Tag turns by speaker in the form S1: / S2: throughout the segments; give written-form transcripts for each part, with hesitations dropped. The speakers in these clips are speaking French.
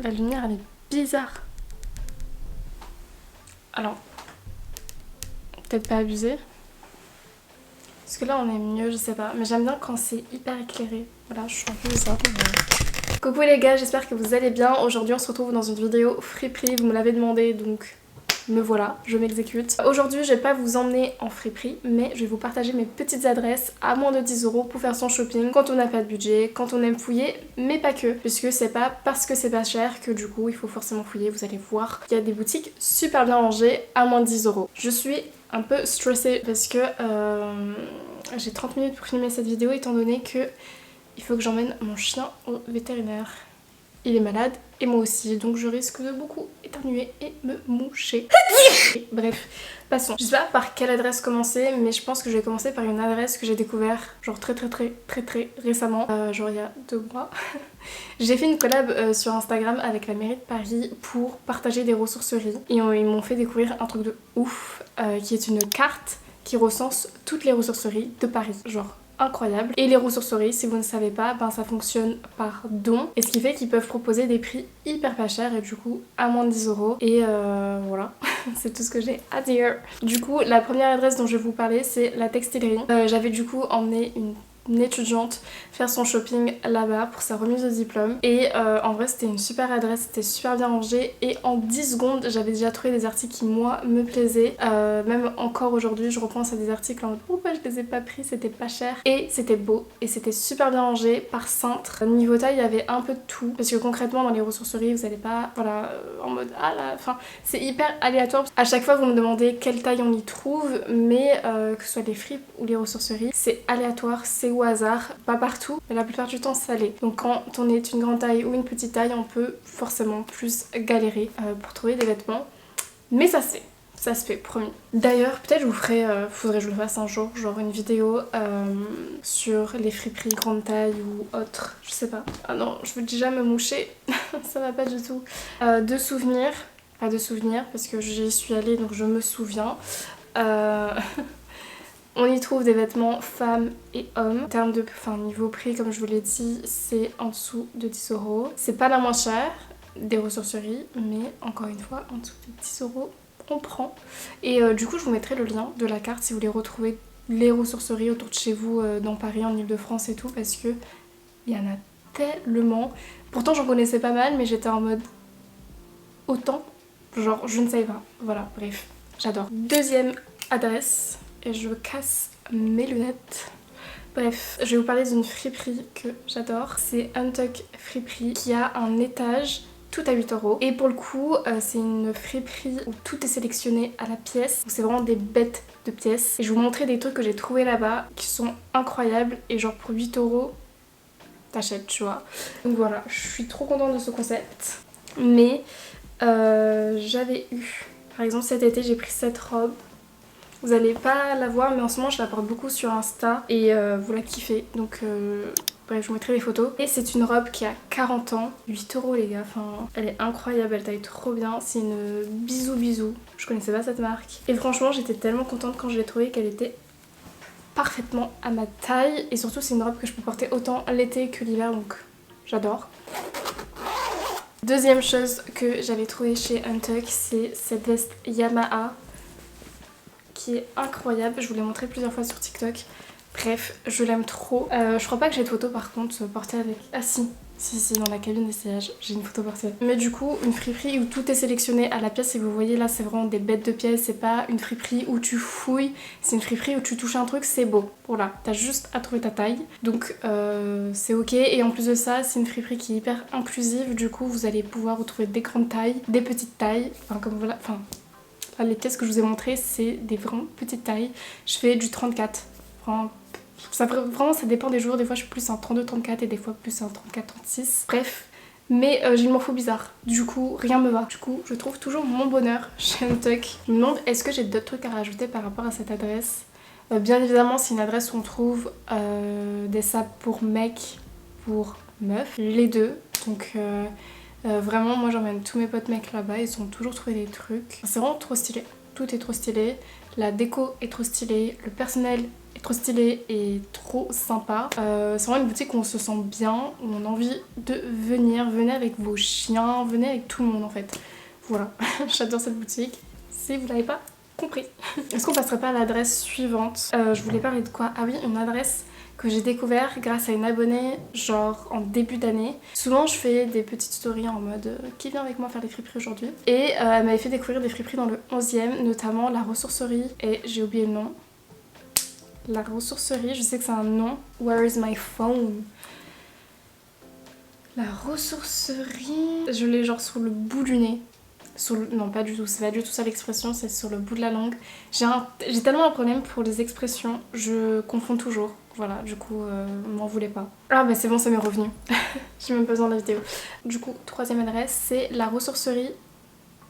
S1: La lumière elle est bizarre. Alors, peut-être pas abusé. Parce que là on est mieux, je sais pas. Mais j'aime bien quand c'est hyper éclairé. Voilà, je suis un peu bizarre. Coucou les gars, j'espère que vous allez bien. Aujourd'hui on se retrouve dans une vidéo friperie. Vous me l'avez demandé donc me voilà, je m'exécute. Aujourd'hui je vais pas vous emmener en friperie, mais je vais vous partager mes petites adresses à moins de 10 € pour faire son shopping quand on n'a pas de budget, quand on aime fouiller, mais pas que. Puisque c'est pas parce que c'est pas cher que du coup il faut forcément fouiller. Vous allez voir, il y a des boutiques super bien rangées à moins de 10 €. Je suis un peu stressée parce que j'ai 30 minutes pour filmer cette vidéo étant donné que il faut que j'emmène mon chien au vétérinaire. Il est malade et moi aussi, donc je risque de beaucoup éternuer et me moucher. Bref, passons. Je sais pas par quelle adresse commencer, mais je pense que je vais commencer par une adresse que j'ai découvert genre très récemment, genre il y a 2 mois. J'ai fait une collab sur Instagram avec la mairie de Paris pour partager des ressourceries et ils m'ont fait découvrir un truc de ouf qui est une carte qui recense toutes les ressourceries de Paris, genre incroyable. Et les ressourceries, si vous ne savez pas, ben ça fonctionne par don, et ce qui fait qu'ils peuvent proposer des prix hyper pas chers et du coup à moins de 10 €. Et voilà, c'est tout ce que j'ai à dire. Du coup, la première adresse dont je vais vous parler, c'est la textilerie. J'avais du coup emmené une étudiante faire son shopping là-bas pour sa remise de diplôme et en vrai c'était une super adresse, c'était super bien rangé et en 10 secondes j'avais déjà trouvé des articles qui moi me plaisaient. Même encore aujourd'hui je repense à des articles en mode pourquoi je les ai pas pris, c'était pas cher et c'était beau et c'était super bien rangé par cintre. Niveau taille il y avait un peu de tout parce que concrètement dans les ressourceries vous allez pas voilà en mode ah là, enfin c'est hyper aléatoire. À chaque fois vous me demandez quelle taille on y trouve, mais que ce soit les fripes ou les ressourceries c'est aléatoire, c'est au hasard, pas partout, mais la plupart du temps ça l'est. Donc quand on est une grande taille ou une petite taille, on peut forcément plus galérer pour trouver des vêtements. Mais ça se fait, promis. D'ailleurs, peut-être je vous ferai, faudrait que je le fasse un jour, genre une vidéo sur les friperies grande taille ou autre, je sais pas. Ah non, je veux déjà me moucher, ça va pas du tout. De souvenirs, pas de souvenirs parce que j'y suis allée donc je me souviens. On y trouve des vêtements femmes et hommes. En termes de niveau prix, comme je vous l'ai dit, c'est en dessous de 10 €. C'est pas la moins chère des ressourceries, mais encore une fois, en dessous de 10 €, on prend. Et du coup, je vous mettrai le lien de la carte si vous voulez retrouver les ressourceries autour de chez vous, dans Paris, en Ile-de-France et tout, parce que il y en a tellement. Pourtant, j'en connaissais pas mal, mais j'étais en mode autant. Genre, je ne savais pas. Voilà, bref, j'adore. Deuxième adresse. Et je casse mes lunettes. Bref, je vais vous parler d'une friperie que j'adore. C'est Untuck Friperie qui a un étage tout à 8 €. Et pour le coup, c'est une friperie où tout est sélectionné à la pièce. C'est vraiment des bêtes de pièces. Et je vais vous montrer des trucs que j'ai trouvés là-bas qui sont incroyables. Et genre pour 8 € t'achètes, tu vois. Donc voilà, je suis trop contente de ce concept. Mais j'avais eu, par exemple cet été, j'ai pris cette robe. Vous allez pas la voir, mais en ce moment je la porte beaucoup sur Insta et vous la kiffez. Donc bref, je vous mettrai des photos. Et c'est une robe qui a 40 ans, 8 € les gars, enfin elle est incroyable, elle taille trop bien. C'est une bisou, je connaissais pas cette marque. Et franchement j'étais tellement contente quand je l'ai trouvée qu'elle était parfaitement à ma taille. Et surtout c'est une robe que je peux porter autant l'été que l'hiver, donc j'adore. Deuxième chose que j'avais trouvée chez Untuck, c'est cette veste Yamaha qui est incroyable, je vous l'ai montré plusieurs fois sur TikTok. Bref, je l'aime trop. Je crois pas que j'ai de photo par contre portée avec... Ah si, dans la cabine d'essayage, j'ai une photo portée. Mais du coup, une friperie où tout est sélectionné à la pièce et vous voyez là, c'est vraiment des bêtes de pièces. C'est pas une friperie où tu fouilles, c'est une friperie où tu touches un truc, c'est beau. Voilà, t'as juste à trouver ta taille. Donc c'est ok. Et en plus de ça, c'est une friperie qui est hyper inclusive. Du coup, vous allez pouvoir retrouver des grandes tailles, des petites tailles. Enfin comme voilà, enfin... Là, les pièces que je vous ai montrées, c'est des vraiment petites tailles. Je fais du 34. Vraiment, ça dépend des jours. Des fois, je suis plus en 32-34 et des fois plus en 34-36. Bref. Mais j'ai une morpho bizarre. Du coup, rien me va. Du coup, je trouve toujours mon bonheur chez Untuck. Je me demande, est-ce que j'ai d'autres trucs à rajouter par rapport à cette adresse. Bien évidemment, c'est une adresse où on trouve des sapes pour mecs, pour meufs. Les deux. Donc... vraiment moi j'emmène tous mes potes mecs là-bas, ils ont toujours trouvé des trucs. C'est vraiment trop stylé, tout est trop stylé, la déco est trop stylée, le personnel trop stylé et trop sympa. C'est vraiment une boutique où on se sent bien, où on a envie de venir. Venez avec vos chiens, venez avec tout le monde en fait. Voilà, j'adore cette boutique. Si vous l'avez pas compris. Est-ce qu'on passerait pas à l'adresse suivante? Je voulais parler de quoi? Ah oui, une adresse que j'ai découvert grâce à une abonnée genre en début d'année. Souvent je fais des petites stories en mode qui vient avec moi faire des friperies aujourd'hui. Et elle m'avait fait découvrir des friperies dans le 11e, notamment la ressourcerie, et j'ai oublié le nom. La ressourcerie, je sais que c'est un nom. Where is my phone? La ressourcerie, je l'ai genre sur le bout du nez. Non, pas du tout, c'est pas du tout ça l'expression, c'est sur le bout de la langue. J'ai tellement un problème pour les expressions, je confonds toujours. Voilà, du coup, m'en voulez pas. Ah bah c'est bon, ça m'est revenu. J'ai même pas besoin de la vidéo. Du coup, troisième adresse, c'est la ressourcerie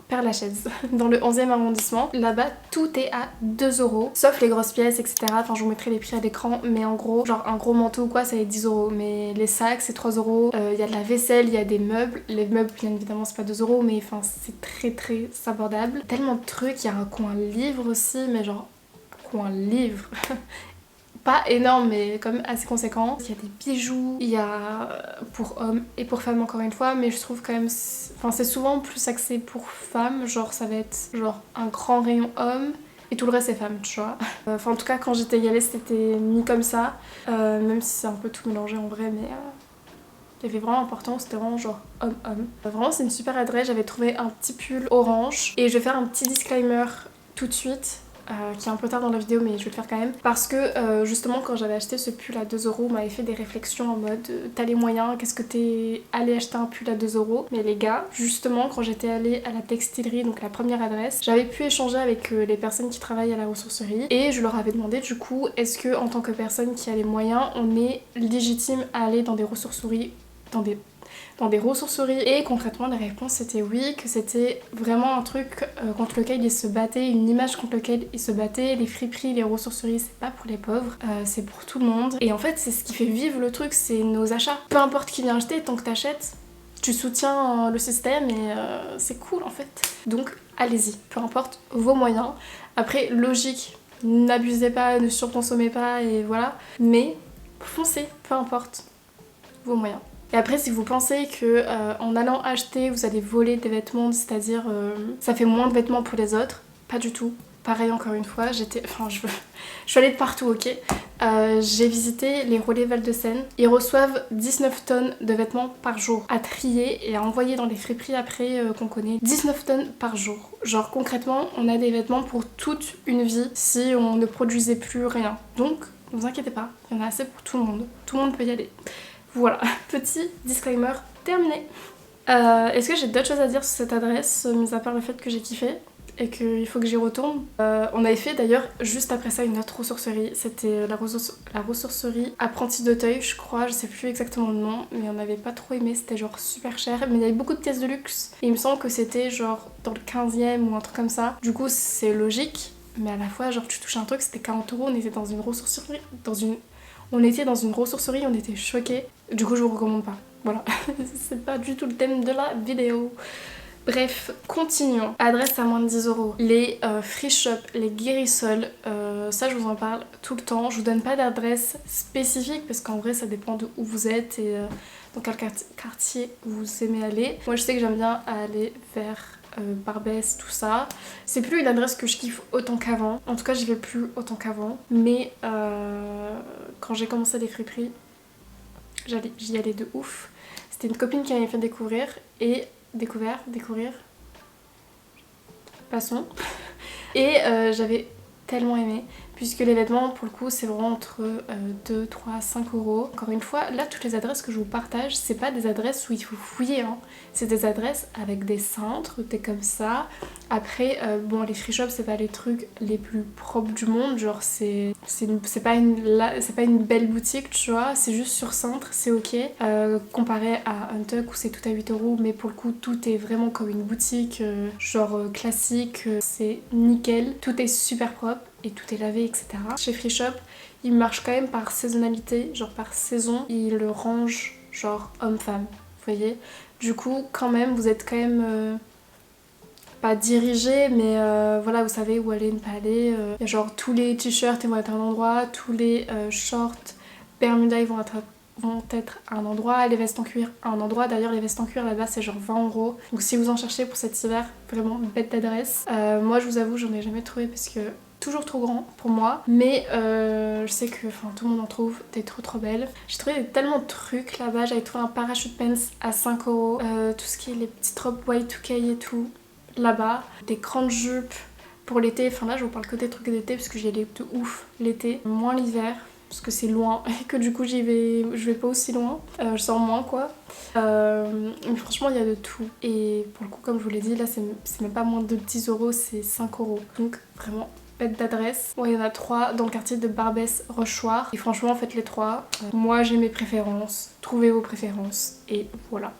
S1: Père-Lachaise, dans le 11e arrondissement. Là-bas, tout est à 2 €, sauf les grosses pièces, etc. Enfin, je vous mettrai les prix à l'écran, mais en gros, genre un gros manteau ou quoi, ça va être 10 €. Mais les sacs, c'est 3 €. Il y a de la vaisselle, il y a des meubles. Les meubles, bien évidemment, c'est pas 2 €, mais enfin, c'est très abordable. Tellement de trucs, il y a un coin livre aussi, mais genre, coin livre. Pas énorme mais quand même assez conséquent. Il y a des bijoux, il y a pour hommes et pour femmes encore une fois, mais je trouve quand même, enfin c'est souvent plus axé pour femmes, genre ça va être genre un grand rayon homme et tout le reste c'est femmes, tu vois. Enfin en tout cas quand j'étais y allée c'était mis comme ça, même si c'est un peu tout mélangé en vrai, mais il y avait vraiment important, c'était vraiment genre homme-homme. Vraiment c'est une super adresse, j'avais trouvé un petit pull orange et je vais faire un petit disclaimer tout de suite. Qui est un peu tard dans la vidéo mais je vais le faire quand même parce que justement quand j'avais acheté ce pull à 2 €, on m'avait fait des réflexions en mode t'as les moyens, qu'est-ce que t'es allé acheter un pull à 2 €? Mais les gars, justement quand j'étais allée à la textilerie, donc la première adresse, j'avais pu échanger avec les personnes qui travaillent à la ressourcerie et je leur avais demandé du coup est-ce que en tant que personne qui a les moyens on est légitime à aller dans des ressourceries, dans des ressourceries, et concrètement la réponse c'était oui, que c'était vraiment un truc contre lequel ils se battaient, une image contre laquelle ils se battaient. Les friperies, les ressourceries c'est pas pour les pauvres, c'est pour tout le monde et en fait c'est ce qui fait vivre le truc, c'est nos achats. Peu importe qui vient acheter, tant que t'achètes tu soutiens le système et c'est cool en fait. Donc allez-y, peu importe vos moyens. Après logique, n'abusez pas, ne surconsommez pas et voilà, mais foncez, peu importe vos moyens. Et après si vous pensez que en allant acheter vous allez voler des vêtements, c'est-à-dire ça fait moins de vêtements pour les autres, pas du tout. Pareil encore une fois, je suis allée de partout, ok. J'ai visité les relais Val-de-Seine. Ils reçoivent 19 tonnes de vêtements par jour à trier et à envoyer dans les friperies après qu'on connaît. 19 tonnes par jour. Genre concrètement on a des vêtements pour toute une vie si on ne produisait plus rien. Donc ne vous inquiétez pas, il y en a assez pour tout le monde. Tout le monde peut y aller. Voilà, petit disclaimer terminé. Est-ce que j'ai d'autres choses à dire sur cette adresse, mis à part le fait que j'ai kiffé et qu'il faut que j'y retourne? On avait fait d'ailleurs juste après ça une autre ressourcerie, c'était la ressourcerie Apprenti d'Auteuil je crois, je sais plus exactement le nom, mais on n'avait pas trop aimé, c'était genre super cher, mais il y avait beaucoup de pièces de luxe et il me semble que c'était genre dans le 15e ou un truc comme ça, du coup c'est logique, mais à la fois genre tu touches un truc, c'était 40 €, on était dans une ressourcerie, on était choqués. Du coup, je vous recommande pas. Voilà, c'est pas du tout le thème de la vidéo. Bref, continuons. Adresse à moins de 10 €. Les free shop, les guérisols, ça je vous en parle tout le temps. Je vous donne pas d'adresse spécifique parce qu'en vrai ça dépend de où vous êtes et dans quel quartier vous aimez aller. Moi je sais que j'aime bien aller vers Barbès, tout ça. C'est plus une adresse que je kiffe autant qu'avant. En tout cas, j'y vais plus autant qu'avant. Mais quand j'ai commencé les friperies, j'y allais de ouf. C'était une copine qui m'avait fait découvrir et découvrir. Passons. Et j'avais tellement aimé. Puisque les vêtements, pour le coup, c'est vraiment entre 2, 3, 5 €. Encore une fois, là, toutes les adresses que je vous partage, c'est pas des adresses où il faut fouiller, hein. C'est des adresses avec des cintres, des comme ça. Après, bon, les free shops, c'est pas les trucs les plus propres du monde. Genre, c'est pas une belle boutique, tu vois. C'est juste sur cintre, c'est ok. Comparé à Untuck où c'est tout à 8 €. Mais pour le coup, tout est vraiment comme une boutique, genre classique. C'est nickel. Tout est super propre. Et tout est lavé, etc. Chez Free Shop, ils marchent quand même par saisonnalité, genre par saison. Ils le rangent genre homme-femme, vous voyez. Du coup, quand même, vous êtes quand même pas dirigé, mais voilà, vous savez où aller, ne pas aller. Y a genre tous les t-shirts ils vont être à un endroit, tous les shorts Bermuda ils vont être à un endroit, les vestes en cuir à un endroit. D'ailleurs les vestes en cuir là-bas c'est genre 20€. Donc si vous en cherchez pour cet hiver, vraiment bête d'adresse. Moi je vous avoue j'en ai jamais trouvé parce que toujours trop grand pour moi, mais je sais que tout le monde en trouve des trop belles. J'ai trouvé tellement de trucs là-bas. J'avais trouvé un parachute pants à 5€, tout ce qui est les petites robes Y2K et tout là-bas, des grandes jupes pour l'été. Enfin là je vous parle que des trucs d'été parce que j'y allais de ouf l'été, moins l'hiver parce que c'est loin et que du coup je vais pas aussi loin, je sors moins quoi. Mais franchement il y a de tout et pour le coup comme je vous l'ai dit là c'est même pas moins de 10€, c'est 5€, donc vraiment bête d'adresse. Bon il y en a 3 dans le quartier de Barbès Rochoir et franchement faites les 3. Moi j'ai mes préférences, trouvez vos préférences et voilà.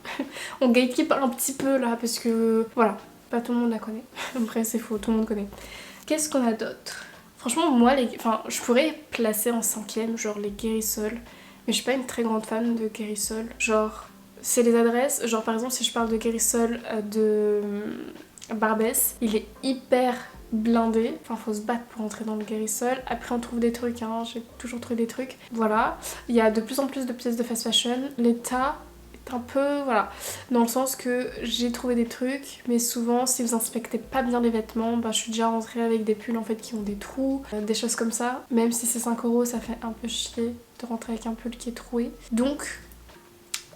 S1: On gatekeep un petit peu là parce que voilà, pas tout le monde la connaît. Après c'est faux, tout le monde connaît. Qu'est-ce qu'on a d'autre? Franchement moi je pourrais placer en 5ème genre les Guérisol, mais je suis pas une très grande fan de Guérisol. Genre c'est les adresses, genre par exemple si je parle de Guérisol de Barbès, il est hyper blindé, enfin faut se battre pour entrer dans le Guérisol. Après on trouve des trucs, hein, j'ai toujours trouvé des trucs. Voilà, il y a de plus en plus de pièces de fast fashion. L'état un peu voilà, dans le sens que j'ai trouvé des trucs mais souvent si vous inspectez pas bien les vêtements, je suis déjà rentrée avec des pulls en fait qui ont des trous, des choses comme ça. Même si c'est 5€, ça fait un peu chier de rentrer avec un pull qui est troué. Donc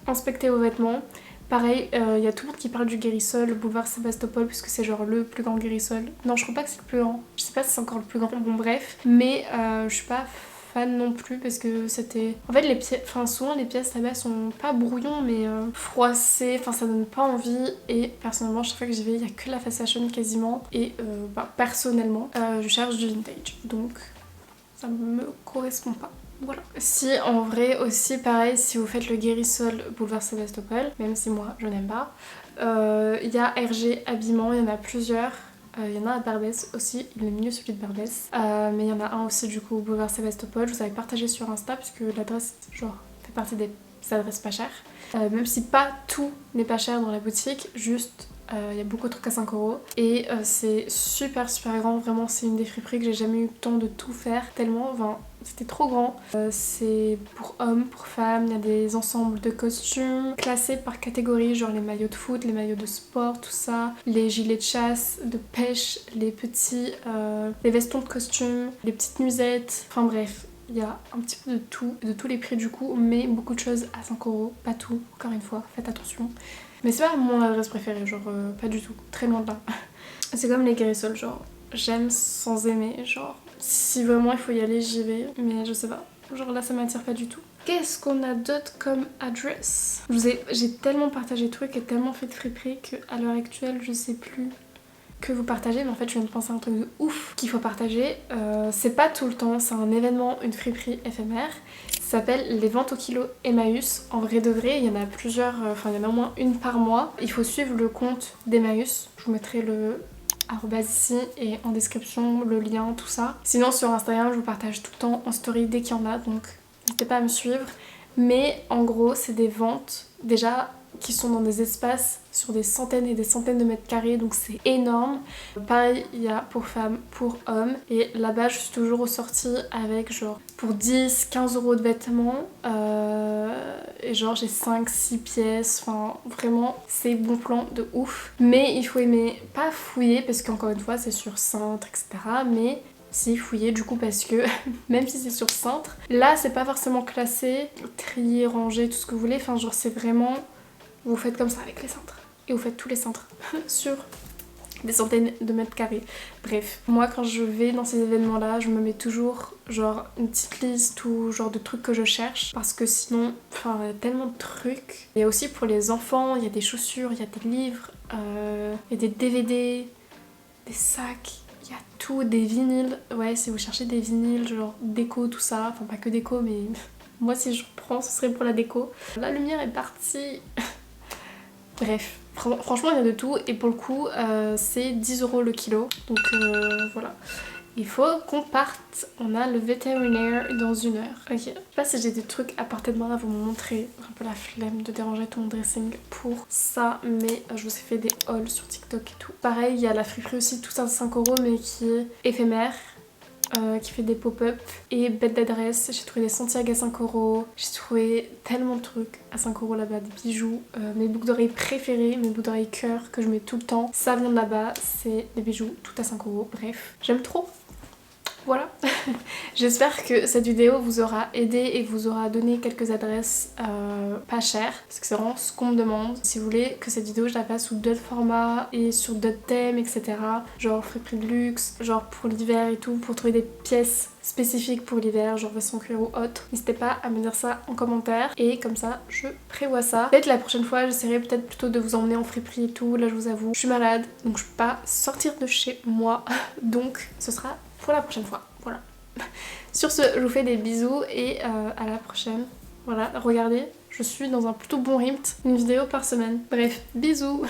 S1: inspectez vos vêtements. Pareil, il y a tout le monde qui parle du Guérisol, le boulevard Sébastopol, puisque c'est genre le plus grand Guérisol. Non, je crois pas que c'est le plus grand. Je sais pas si c'est encore le plus grand, bon bref. Mais je suis pas fan non plus parce que c'était... En fait, souvent les pièces là-bas sont pas brouillons, mais froissées, ça donne pas envie. Et personnellement, chaque fois que j'y vais, il y a que la fast fashion quasiment. Et personnellement, je cherche du vintage. Donc, ça me correspond pas. Voilà. Si en vrai aussi pareil, si vous faites le Guérisol boulevard Sébastopol, même si moi je n'aime pas, il y a RG Habillement, il y en a plusieurs. Il y en a à Barbès aussi, il est mieux celui de Barbès. Mais il y en a un aussi du coup boulevard Sébastopol, je vous avais partagé sur Insta puisque l'adresse genre fait partie des adresses pas chères. Même si pas tout n'est pas cher dans la boutique, juste il y a beaucoup de trucs à 5€ et c'est super grand, vraiment c'est une des friperies que j'ai jamais eu le temps de tout faire tellement, c'était trop grand. C'est pour hommes, pour femmes, il y a des ensembles de costumes classés par catégorie, genre les maillots de foot, les maillots de sport, tout ça, les gilets de chasse, de pêche, les vestons de costume, les petites nuisettes, enfin bref. Il y a un petit peu de tout, de tous les prix du coup, mais beaucoup de choses à 5€, pas tout, encore une fois, faites attention. Mais c'est pas mon adresse préférée, genre pas du tout, très loin de là. C'est comme les Guérisol, genre j'aime sans aimer, genre si vraiment il faut y aller j'y vais, mais je sais pas, genre là ça m'attire pas du tout. Qu'est-ce qu'on a d'autre comme adresse? J'ai tellement partagé de trucs et tellement fait de friperies qu'à l'heure actuelle je sais plus que vous partagez, mais en fait je viens de penser à un truc de ouf qu'il faut partager. C'est pas tout le temps, c'est un événement, une friperie éphémère. Ça s'appelle les ventes au kilo Emmaüs. En vrai de vrai, il y en a plusieurs, il y en a au moins une par mois. Il faut suivre le compte d'Emmaüs. Je vous mettrai le arrobase ici et en description le lien, tout ça. Sinon sur Instagram, je vous partage tout le temps en story dès qu'il y en a, donc n'hésitez pas à me suivre. Mais en gros, c'est des ventes déjà qui sont dans des espaces sur des centaines et des centaines de mètres carrés, donc c'est énorme. Pareil, il y a pour femmes, pour hommes, et là-bas je suis toujours ressortie avec genre pour 10-15€ de vêtements, et genre j'ai 5-6 pièces, vraiment c'est bon plan de ouf. Mais il faut aimer, pas fouiller parce qu'encore une fois c'est sur Cintre, etc. Mais si fouiller du coup parce que même si c'est sur Cintre, là c'est pas forcément classé, trié, rangé, tout ce que vous voulez, genre c'est vraiment... Vous faites comme ça avec les cintres. Et vous faites tous les cintres sur des centaines de mètres carrés. Bref, moi quand je vais dans ces événements là, je me mets toujours genre une petite liste ou genre de trucs que je cherche. Parce que sinon, il y a tellement de trucs. Il y a aussi pour les enfants, il y a des chaussures, il y a des livres, il y a des DVD, des sacs. Il y a tout, des vinyles. Ouais, si vous cherchez des vinyles, genre déco, tout ça. Enfin pas que déco, mais moi si je prends, ce serait pour la déco. La lumière est partie. Bref, franchement il y a de tout et pour le coup c'est 10€ le kilo, donc voilà. Il faut qu'on parte. On a le vétérinaire dans 1 heure. Ok. Je sais pas si j'ai des trucs à portée de main à vous montrer. Un peu la flemme de déranger tout mon dressing pour ça. Mais je vous ai fait des hauls sur TikTok et tout. Pareil, il y a la friperie aussi, tout ça à 5 € mais qui est éphémère. Qui fait des pop-up et bête d'adresse. J'ai trouvé des Santiago à 5 €. J'ai trouvé tellement de trucs à 5 € là-bas, des bijoux. Mes boucles d'oreilles préférées, mes boucles d'oreilles cœur que je mets tout le temps, ça vient de là-bas. C'est des bijoux tout à 5 €. Bref, j'aime trop. Voilà. J'espère que cette vidéo vous aura aidé et vous aura donné quelques adresses pas chères, parce que c'est vraiment ce qu'on me demande. Si vous voulez que cette vidéo je la fasse sous d'autres formats et sur d'autres thèmes, etc. Genre friperie de luxe, genre pour l'hiver et tout, pour trouver des pièces spécifiques pour l'hiver, genre veston cuir ou autre. N'hésitez pas à me dire ça en commentaire et comme ça je prévois ça. Peut-être la prochaine fois j'essaierai peut-être plutôt de vous emmener en friperie et tout. Là je vous avoue, je suis malade donc je peux pas sortir de chez moi. Donc ce sera pour la prochaine fois. Voilà. Sur ce, je vous fais des bisous et à la prochaine. Voilà, regardez, je suis dans un plutôt bon rythme, une vidéo par semaine. Bref, bisous.